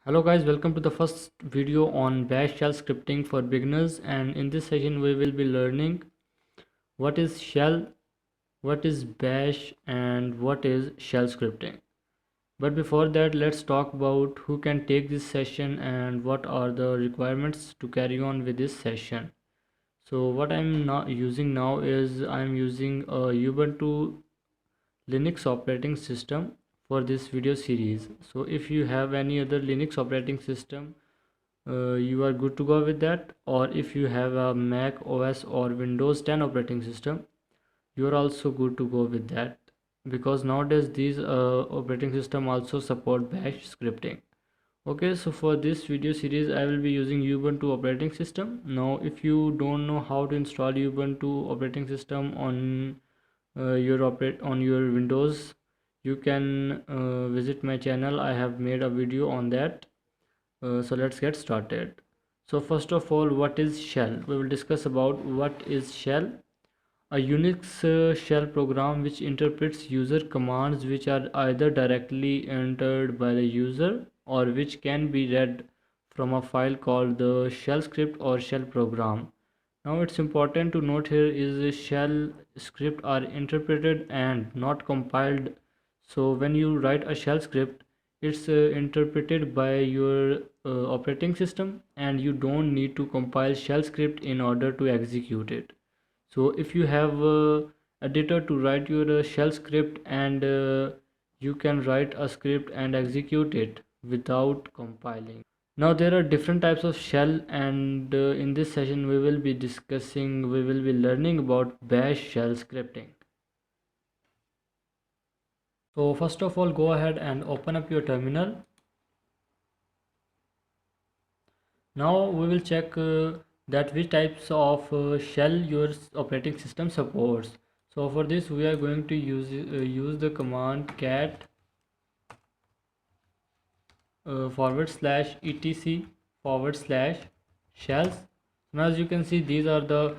Hello guys, welcome to the first video on bash shell scripting for beginners, and in this session we will be learning what is shell, what is bash, and what is shell scripting. But before that, let's talk about who can take this session and what are the requirements to carry on with this session. So what I'm not using now is I'm using a Ubuntu Linux operating system for this video series. So if you have any other Linux operating system, you are good to go with that, or if you have a Mac OS or Windows 10 operating system, you are also good to go with that, because nowadays these operating system also support bash scripting. Okay, so for this video series I will be using Ubuntu operating system. Now if you don't know how to install Ubuntu operating system on your Windows, you can visit my channel. I have made a video on that. So let's get started. So first of all, what is shell? We will discuss about what is shell. A Unix shell program which interprets user commands which are either directly entered by the user or which can be read from a file called the shell script or shell program. Now it's important to note here is shell script are interpreted and not compiled. So when you write a shell script, it's interpreted by your operating system, and you don't need to compile shell script in order to execute it. So if you have editor to write your shell script, and you can write a script and execute it without compiling. Now there are different types of shell, and in this session we will be learning about bash shell scripting. So first of all, go ahead and open up your terminal. Now we will check that which types of shell your operating system supports. So for this we are going to use the command cat /etc/shells. Now as you can see, these are the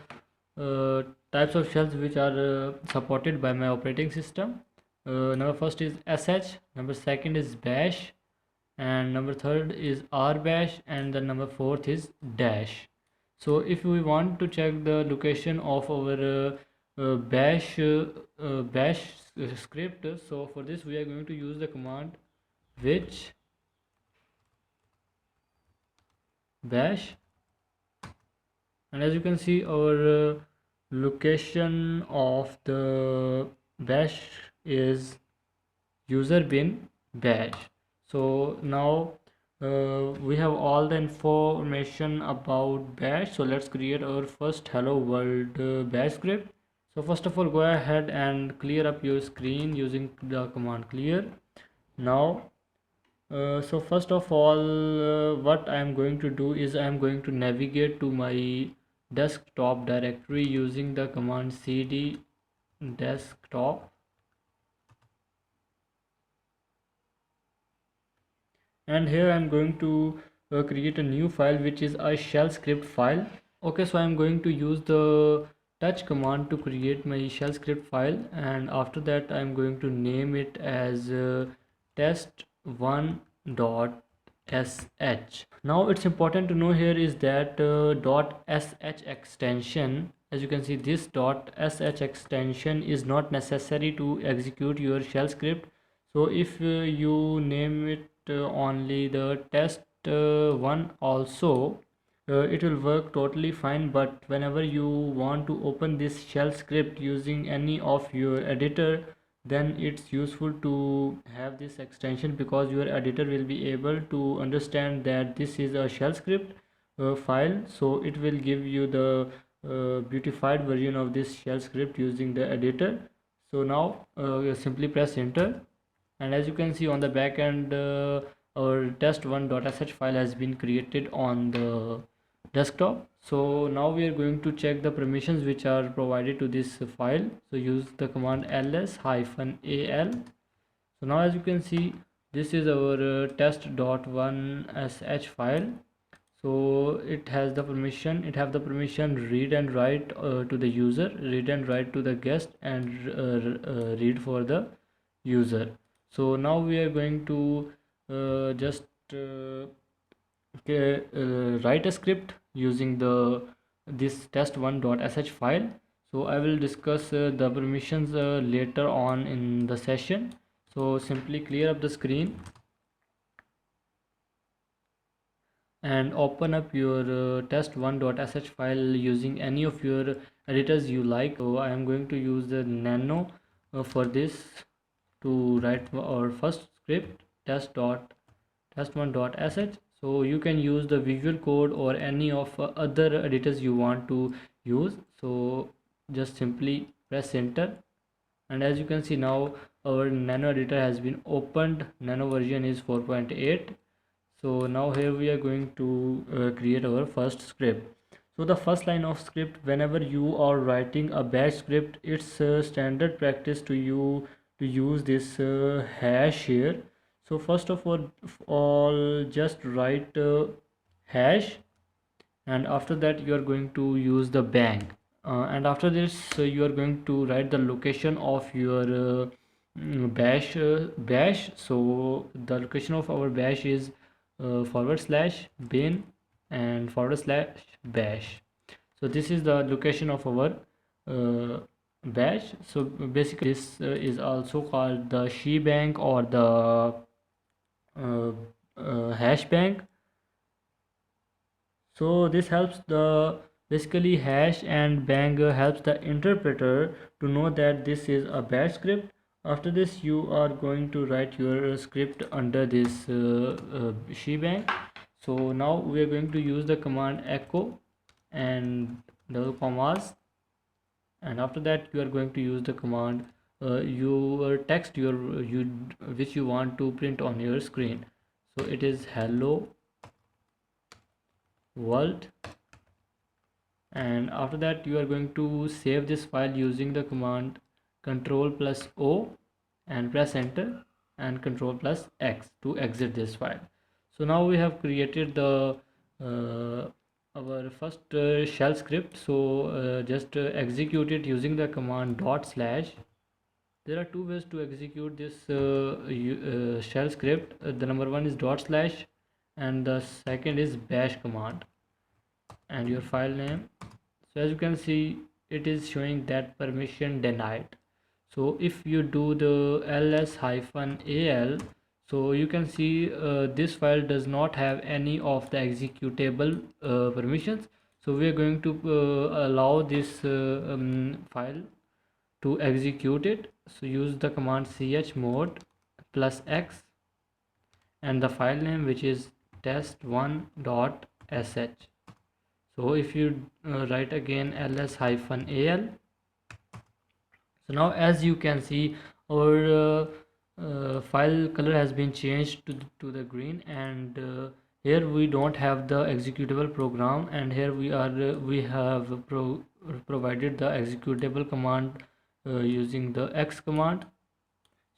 types of shells which are supported by my operating system. Number first is sh, number second is bash, and number third is rbash, and the number fourth is dash. So if we want to check the location of our bash script, so for this we are going to use the command which bash, and as you can see, our location of the bash is user bin bash. So now we have all the information about bash. So let's create our first hello world bash script. So first of all, go ahead and clear up your screen using the command clear. Now so first of all, what I am going to do is I am going to navigate to my desktop directory using the command cd desktop, and here I am going to create a new file which is a shell script file. Okay, so I am going to use the touch command to create my shell script file, and after that I am going to name it as test1.sh. Now it's important to know here is that .sh extension, as you can see, this .sh extension is not necessary to execute your shell script. So if you name it only the test one also, it will work totally fine. But whenever you want to open this shell script using any of your editor, then it's useful to have this extension, because your editor will be able to understand that this is a shell script file. So it will give you the beautified version of this shell script using the editor. So now simply press enter, and as you can see on the back end, our test1.sh file has been created on the desktop. So now we are going to check the permissions which are provided to this file. So use the command ls-al. So now as you can see, this is our test.1sh file. So it has the permission, read and write to the user, read and write to the guest, and read for the user. So now we are going to just write a script using this test1.sh file. So I will discuss the permissions later on in the session. So simply clear up the screen and open up your test1.sh file using any of your editors you like. So I am going to use the nano for this to write our first script test1.sh. So you can use the Visual Code or any of other editors you want to use. So just simply press enter, and as you can see now our nano editor has been opened. Nano version is 4.8. So now here we are going to create our first script. So the first line of script, whenever you are writing a bash script, it's standard practice to use this hash here. So first of all just write hash, and after that you are going to use the bang, and after this you are going to write the location of your bash. So the location of our bash is / bin and / bash. So this is the location of our bash. So basically this is also called the shebang or the hash bang. So this helps the basically hash and bang helps the interpreter to know that this is a bash script. After this you are going to write your script under this shebang. So now we are going to use the command echo and double commas, and after that you are going to use the command your text which you want to print on your screen. So it is hello world, and after that you are going to save this file using the command Ctrl+O and press enter, and Ctrl+X to exit this file. So now we have created the our first shell script. So just execute it using the command /. There are two ways to execute this shell script. The number one is /, and the second is bash command, and your file name. So as you can see it is showing that permission denied. So if you do the ls-al, so you can see this file does not have any of the executable permissions. So we are going to allow this file to execute it. So use the command chmod +x and the file name, which is test1.sh. So if you write again ls-al, so now as you can see our file color has been changed to the green, and here we don't have the executable program, and here we have provided the executable command using the x command.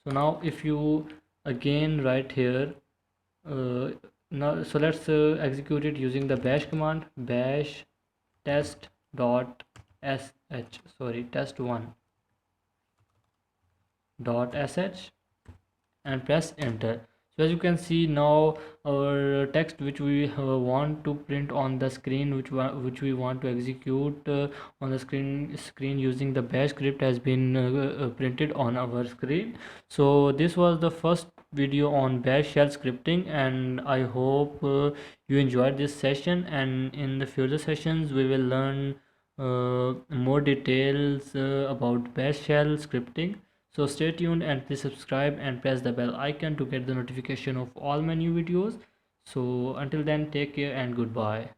So now if you again write here now, so let's execute it using the bash command, bash test.sh, and press enter. So as you can see now our text which we want to print on the screen, which we want to execute on the screen using the bash script, has been printed on our screen. So this was the first video on bash shell scripting, and I hope you enjoyed this session, and in the future sessions we will learn more details about bash shell scripting. So stay tuned and please subscribe and press the bell icon to get the notification of all my new videos. So until then, take care and goodbye.